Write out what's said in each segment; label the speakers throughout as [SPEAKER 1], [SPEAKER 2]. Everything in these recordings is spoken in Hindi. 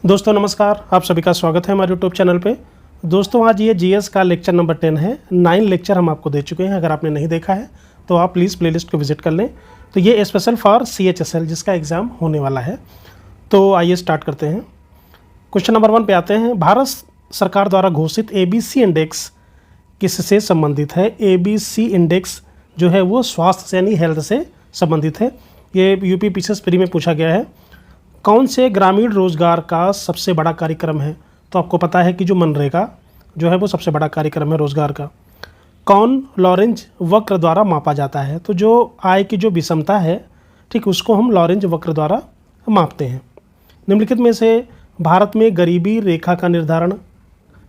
[SPEAKER 1] दोस्तों नमस्कार, आप सभी का स्वागत है हमारे यूट्यूब चैनल पे। दोस्तों आज ये जीएस का लेक्चर नंबर 10 है। 9 लेक्चर हम आपको दे चुके हैं। अगर आपने नहीं देखा है तो आप प्लीज़ प्लेलिस्ट को विजिट कर लें। तो ये स्पेशल फॉर CHSL जिसका एग्ज़ाम होने वाला है। तो आइए स्टार्ट करते हैं। क्वेश्चन नंबर 1 पे आते हैं। भारत सरकार द्वारा घोषित ABC इंडेक्स किससे संबंधित है? ABC इंडेक्स जो है वो स्वास्थ्य से यानी हेल्थ से संबंधित है। ये यूपी पीसीएस प्री में पूछा गया है। कौन से ग्रामीण रोजगार का सबसे बड़ा कार्यक्रम है? तो आपको पता है कि जो मनरेगा जो है वो सबसे बड़ा कार्यक्रम है रोजगार का। कौन लॉरेंज वक्र द्वारा मापा जाता है? तो जो आय की जो विषमता है, ठीक, उसको हम लॉरेंज वक्र द्वारा मापते हैं। निम्नलिखित में से भारत में गरीबी रेखा का निर्धारण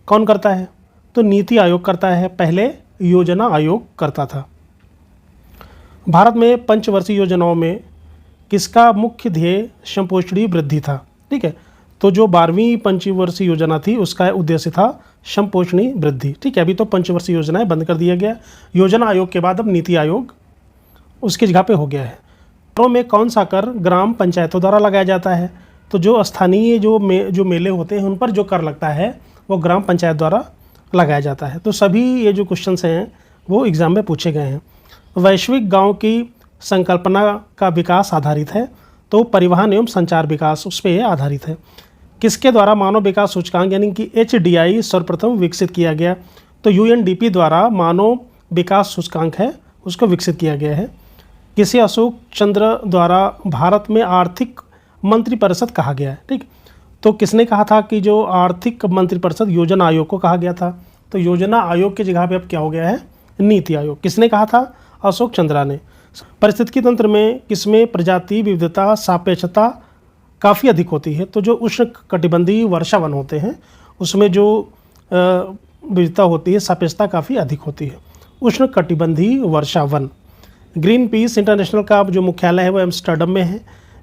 [SPEAKER 1] कौन करता है? तो नीति आयोग करता है। पहले योजना आयोग करता था। भारत में पंचवर्षीय योजनाओं में किसका मुख्य ध्येय समपोषणीय वृद्धि था? ठीक है, तो जो 12वीं पंचवर्षीय योजना थी उसका उद्देश्य था समपोषणीय वृद्धि। ठीक है, अभी तो पंचवर्षीय योजनाएं बंद कर दिया गया। योजना आयोग के बाद अब नीति आयोग उसकी जगह पे हो गया है। शहरों में कौन सा कर ग्राम पंचायतों द्वारा लगाया जाता है? तो जो स्थानीय जो मेले होते हैं उन पर जो कर लगता है वो ग्राम पंचायत द्वारा लगाया जाता है। तो सभी ये जो क्वेश्चन हैं वो एग्ज़ाम में पूछे गए हैं। वैश्विक गाँव की संकल्पना का विकास आधारित है, तो परिवहन एवं संचार विकास उस पर आधारित है। किसके द्वारा मानव विकास सूचकांक यानी कि HDI सर्वप्रथम विकसित किया गया? तो UNDP द्वारा मानव विकास सूचकांक है उसको विकसित किया गया है। किसे अशोक चंद्र द्वारा भारत में आर्थिक मंत्रिपरिषद कहा गया है? ठीक, तो किसने कहा था कि जो आर्थिक मंत्रिपरिषद योजना आयोग को कहा गया था? तो योजना आयोग की जगह पे अब क्या हो गया है? नीति आयोग। किसने कहा था? अशोक चंद्रा ने। पारिस्थितिकी तंत्र में किसमें प्रजाति विविधता सापेक्षता काफ़ी अधिक होती है? तो जो उष्ण कटिबंधीय वर्षा वन होते हैं उसमें जो विविधता होती है, सापेक्षता काफ़ी अधिक होती है। उष्ण कटिबंधीय वर्षा वन। ग्रीन पीस इंटरनेशनल का जो मुख्यालय है वो एम्स्टर्डम में है।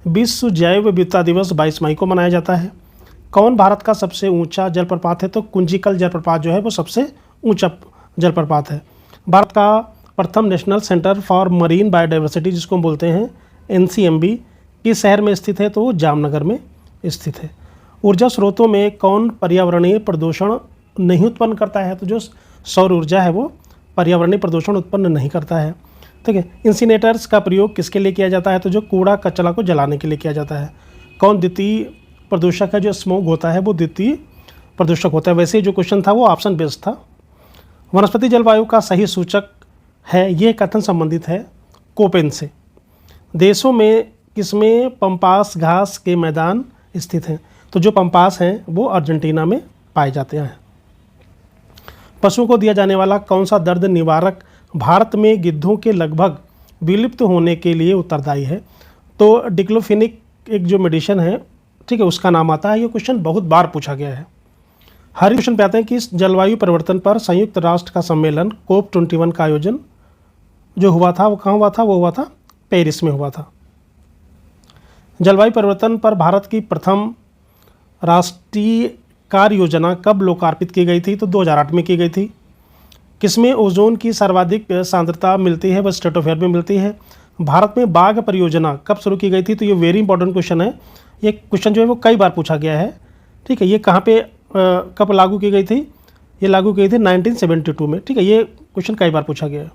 [SPEAKER 1] विश्व जैव विविधता दिवस 22 मई को मनाया जाता है। कौन भारत का सबसे ऊंचा जलप्रपात है? तो कुंजिकल जलप्रपात जो है वो सबसे ऊंचा जलप्रपात है। भारत का प्रथम national centre for marine biodiversity जिसको हम बोलते हैं NCMB किस शहर में स्थित है? तो वो जामनगर में स्थित है। ऊर्जा स्रोतों में कौन पर्यावरणीय प्रदूषण नहीं उत्पन्न करता है? तो जो सौर ऊर्जा है वो पर्यावरणीय प्रदूषण उत्पन्न नहीं करता है। ठीक है। इंसिनेटर्स का प्रयोग किसके लिए किया जाता है? तो जो कूड़ा कचरा को जलाने के लिए किया जाता है। कौन द्वितीय प्रदूषक है? जो स्मोक होता है वो द्वितीय प्रदूषक होता है। वैसे जो क्वेश्चन था वो ऑप्शन बेस्ड था। वनस्पति जलवायु का सही सूचक है, ये कथन संबंधित है कोपेन से। देशों में किसमें पंपास घास के मैदान स्थित हैं? तो जो पंपास हैं वो अर्जेंटीना में पाए जाते हैं। पशुओं को दिया जाने वाला कौन सा दर्द निवारक भारत में गिद्धों के लगभग विलुप्त होने के लिए उत्तरदायी है? तो डिक्लोफिनिक एक जो मेडिसिन है, ठीक है, उसका नाम आता है। ये क्वेश्चन बहुत बार पूछा गया है। हर क्वेश्चन पे आते हैं कि जलवायु परिवर्तन पर संयुक्त राष्ट्र का सम्मेलन COP21 का आयोजन जो हुआ था वो कहाँ हुआ था? वो हुआ था पेरिस में हुआ था। जलवायु परिवर्तन पर भारत की प्रथम राष्ट्रीय कार्य योजना कब लोकार्पित की गई थी? तो 2008 में की गई थी। किसमें ओजोन की सर्वाधिक सांद्रता मिलती है? वह स्ट्रेटोस्फीयर में मिलती है। भारत में बाघ परियोजना कब शुरू की गई थी? तो ये वेरी इंपॉर्टेंट क्वेश्चन है। ये क्वेश्चन जो है वो कई बार पूछा गया है। ठीक है, ये कहाँ पे कब लागू की गई थी? ये लागू की गई थी 1972 में। ठीक है, ये क्वेश्चन कई बार पूछा गया है।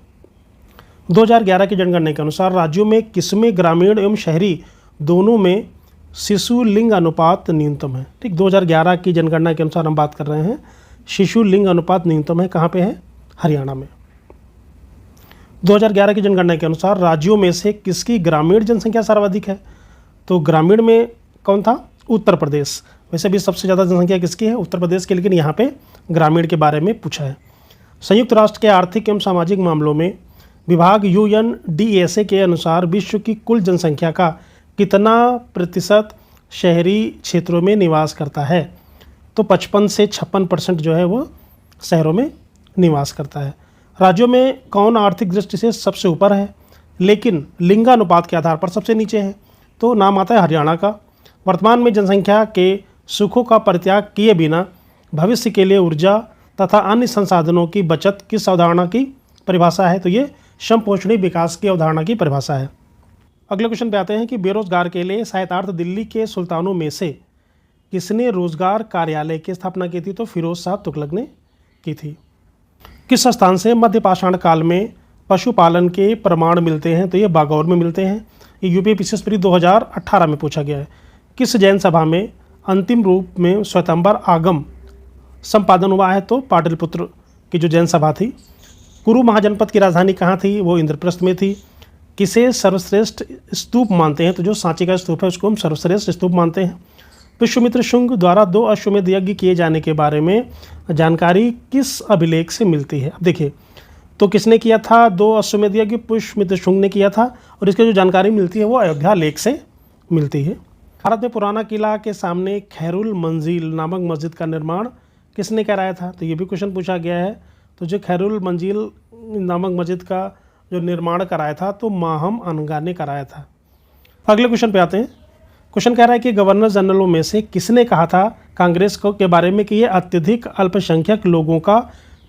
[SPEAKER 1] 2011 की जनगणना के अनुसार राज्यों में किसमें ग्रामीण एवं शहरी दोनों में शिशु लिंग अनुपात न्यूनतम है? ठीक, 2011 की जनगणना के अनुसार हम बात कर रहे हैं। शिशु लिंग अनुपात न्यूनतम है, कहाँ पे है? हरियाणा में। 2011 की जनगणना के अनुसार राज्यों में से किसकी ग्रामीण जनसंख्या सर्वाधिक है? तो ग्रामीण में कौन था? उत्तर प्रदेश। वैसे भी सबसे ज़्यादा जनसंख्या किसकी है? उत्तर प्रदेश की, लेकिन यहाँ पे ग्रामीण के बारे में पूछा है। संयुक्त राष्ट्र के आर्थिक एवं सामाजिक मामलों में विभाग UNDSA के अनुसार विश्व की कुल जनसंख्या का कितना प्रतिशत शहरी क्षेत्रों में निवास करता है? तो 55 से 56% जो है वो शहरों में निवास करता है। राज्यों में कौन आर्थिक दृष्टि से सबसे ऊपर है लेकिन लिंगानुपात के आधार पर सबसे नीचे है? तो नाम आता है हरियाणा का। वर्तमान में जनसंख्या के सुखों का परित्याग किए बिना भविष्य के लिए ऊर्जा तथा अन्य संसाधनों की बचत किस अवधारणा की परिभाषा है? तो ये समपोषणीय विकास की अवधारणा की परिभाषा है। अगले क्वेश्चन पे आते हैं कि बेरोजगार के लिए सहायतार्थ दिल्ली के सुल्तानों में से किसने रोजगार कार्यालय की स्थापना की थी? तो फिरोज शाह तुगलक ने की थी। किस स्थान से मध्य पाषाण काल में पशुपालन के प्रमाण मिलते हैं? तो ये बागौर में मिलते हैं। ये यूपीएससी प्री 2018 में पूछा गया है। किस जैन सभा में अंतिम रूप में श्वेतांबर आगम संपादन हुआ है? तो पाटलिपुत्र की जो जैन सभा थी। कुरु महाजनपद की राजधानी कहाँ थी? वो इंद्रप्रस्थ में थी। किसे सर्वश्रेष्ठ स्तूप मानते हैं? तो जो सांची का स्तूप है उसको हम सर्वश्रेष्ठ स्तूप मानते हैं। विश्वामित्र शुंग द्वारा 2 अश्वमेध यज्ञ किए जाने के बारे में जानकारी किस अभिलेख से मिलती है? अब देखिए, तो किसने किया था 2 अश्वमेध यज्ञ? पुष्यमित्र शुंग ने किया था। और इसकी जो जानकारी मिलती है वो अयोध्या लेख से मिलती है। भारत में पुराना किला के सामने खैरुल मंजिल नामक मस्जिद का निर्माण किसने कराया था? तो ये भी क्वेश्चन पूछा गया है। तो जो खैरुल मंजिल नामक मस्जिद का जो निर्माण कराया था तो माहम अनगा ने कराया था। अगले क्वेश्चन पे आते हैं। क्वेश्चन कह रहा है कि गवर्नर जनरलों में से किसने कहा था कांग्रेस को के बारे में कि ये अत्यधिक अल्पसंख्यक लोगों का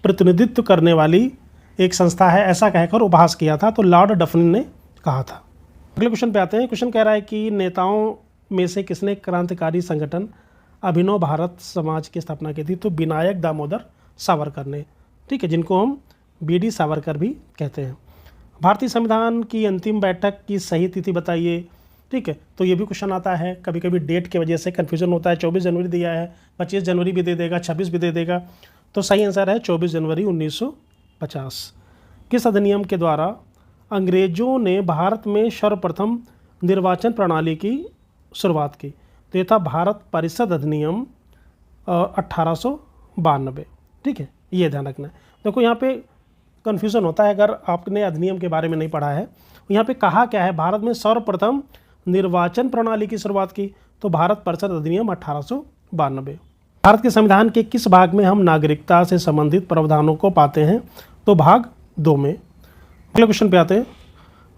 [SPEAKER 1] प्रतिनिधित्व करने वाली एक संस्था है, ऐसा कहकर उपहास किया था? तो लॉर्ड डफरिन ने कहा था। अगले क्वेश्चन पे आते हैं। क्वेश्चन कह रहा है कि नेताओं में से किसने क्रांतिकारी संगठन अभिनव भारत समाज की स्थापना की थी? तो विनायक दामोदर सावरकर ने, ठीक है, जिनको हम बीडी सावरकर भी कहते हैं। भारतीय संविधान की अंतिम बैठक की सही तिथि बताइए, ठीक है। तो ये भी क्वेश्चन आता है, कभी कभी डेट की वजह से कन्फ्यूजन होता है। 24 जनवरी दिया है, 25 जनवरी भी दे देगा, 26 भी दे देगा। तो सही आंसर है 24 जनवरी 1950। किस अधिनियम के द्वारा अंग्रेजों ने भारत में सर्वप्रथम निर्वाचन प्रणाली की शुरुआत की? तो ये था भारत परिषद अधिनियम 1892, ठीक है, ये ध्यान रखना है। देखो यहाँ पे कन्फ्यूज़न होता है अगर आपने अधिनियम के बारे में नहीं पढ़ा है। यहाँ पे कहा क्या है? भारत में सर्वप्रथम निर्वाचन प्रणाली की शुरुआत की, तो भारत परिषद अधिनियम 1892। भारत के संविधान के किस भाग में हम नागरिकता से संबंधित प्रावधानों को पाते हैं? तो भाग 2 में। अगले क्वेश्चन पे आते हैं।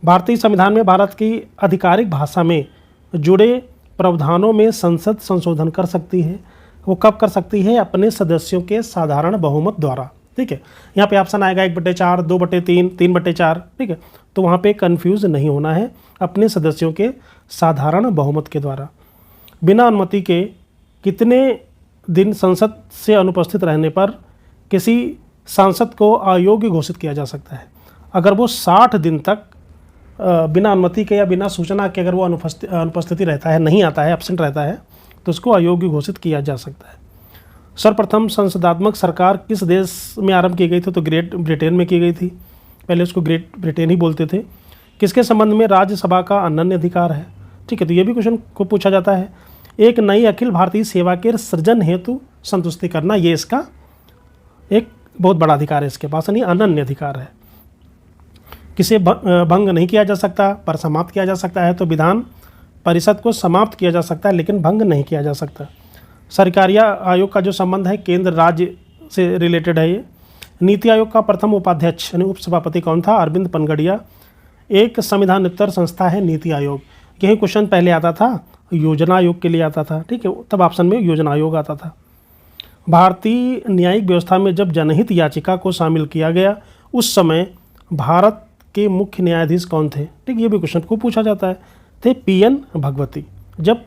[SPEAKER 1] भारतीय संविधान में भारत की आधिकारिक भाषा में जुड़े प्रावधानों में संसद संशोधन कर सकती है। वो कब कर सकती है? अपने सदस्यों के साधारण बहुमत द्वारा, ठीक है। यहाँ पे ऑप्शन आएगा 1/4, 2/3, 3/4, ठीक है। तो वहाँ पे कंफ्यूज नहीं होना है, अपने सदस्यों के साधारण बहुमत के द्वारा। बिना अनुमति के कितने दिन संसद से अनुपस्थित रहने पर किसी सांसद को अयोग्य घोषित किया जा सकता है? अगर वो 60 दिन तक बिना अनुमति के या बिना सूचना के अगर वो अनुपस्थिति रहता है, नहीं आता है, एब्सेंट रहता है, तो उसको अयोग्य घोषित किया जा सकता है। सर्वप्रथम संसदात्मक सरकार किस देश में आरंभ की गई थी? तो ग्रेट ब्रिटेन में की गई थी। पहले उसको ग्रेट ब्रिटेन ही बोलते थे। किसके संबंध में राज्यसभा का अनन्य अधिकार है? ठीक है, तो ये भी क्वेश्चन को पूछा जाता है। एक नई अखिल भारतीय सेवा के सृजन हेतु संतुष्टि करना, ये इसका एक बहुत बड़ा अधिकार है, इसके पास नहीं, अनन्य अधिकार है। किसे भंग नहीं किया जा सकता पर समाप्त किया जा सकता है? तो विधान परिषद को समाप्त किया जा सकता है लेकिन भंग नहीं किया जा सकता। सरकारिया आयोग का जो संबंध है केंद्र राज्य से रिलेटेड है ये। नीति आयोग का प्रथम उपाध्यक्ष यानी उपसभापति कौन था? अरविंद पनगड़िया। एक संविधानोत्तर संस्था है नीति आयोग। यही क्वेश्चन पहले आता था, योजना आयोग के लिए आता था, ठीक है, तब ऑप्शन में योजना आयोग आता था। भारतीय न्यायिक व्यवस्था में जब जनहित याचिका को शामिल किया गया उस समय भारत के मुख्य न्यायाधीश कौन थे? ठीक, ये भी क्वेश्चन को पूछा जाता है। थे पीएन भगवती। जब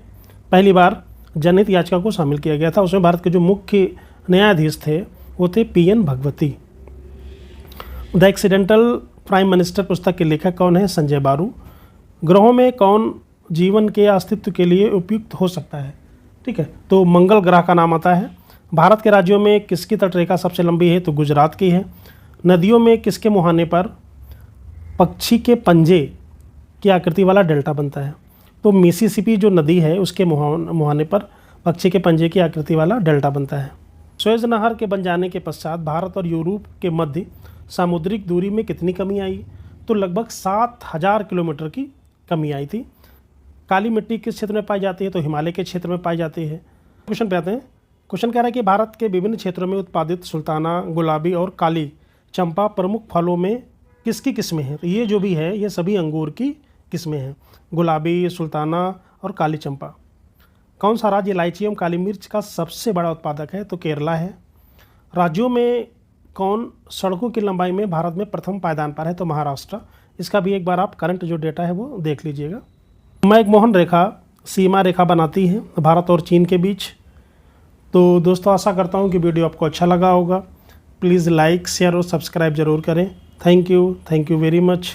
[SPEAKER 1] पहली बार जनहित याचिका को शामिल किया गया था उसमें भारत के जो मुख्य न्यायाधीश थे वो थे PN Bhagwati. The accidental prime minister पुस्तक के लेखक कौन है? संजय बारू। ग्रहों में कौन जीवन के अस्तित्व के लिए उपयुक्त हो सकता है? ठीक है, तो मंगल ग्रह का नाम आता है। भारत के राज्यों में किसकी तटरेखा सबसे लंबी है? तो गुजरात की है। नदियों में किसके मुहाने पर पक्षी के पंजे की आकृति वाला डेल्टा बनता है? तो मिसिसिपी जो नदी है उसके मुहाने पर पक्षी के पंजे की आकृति वाला डेल्टा बनता है। सुएज नहर के बन जाने के पश्चात भारत और यूरोप के मध्य सामुद्रिक दूरी में कितनी कमी आई? तो लगभग 7000 किलोमीटर की कमी आई थी। काली मिट्टी किस क्षेत्र में पाई जाती है? तो हिमालय के क्षेत्र में पाई जाती है। क्वेश्चन पे आते हैं। क्वेश्चन कह रहा है कि भारत के विभिन्न क्षेत्रों में उत्पादित सुल्ताना, गुलाबी और काली चंपा प्रमुख फलों में किसकी किस्में हैं? तो ये जो भी है ये सभी अंगूर की किस्में हैं, गुलाबी, सुल्ताना और काली चंपा। कौन सा राज्य इलायची एवं काली मिर्च का सबसे बड़ा उत्पादक है? तो केरला है। राज्यों में कौन सड़कों की लंबाई में भारत में प्रथम पायदान पर है? तो महाराष्ट्र। इसका भी एक बार आप करंट जो डेटा है वो देख लीजिएगा। मैकमोहन रेखा सीमा रेखा बनाती है भारत और चीन के बीच। तो दोस्तों आशा करता हूँ कि वीडियो आपको अच्छा लगा होगा। प्लीज़ लाइक शेयर और सब्सक्राइब ज़रूर करें। Thank you very much.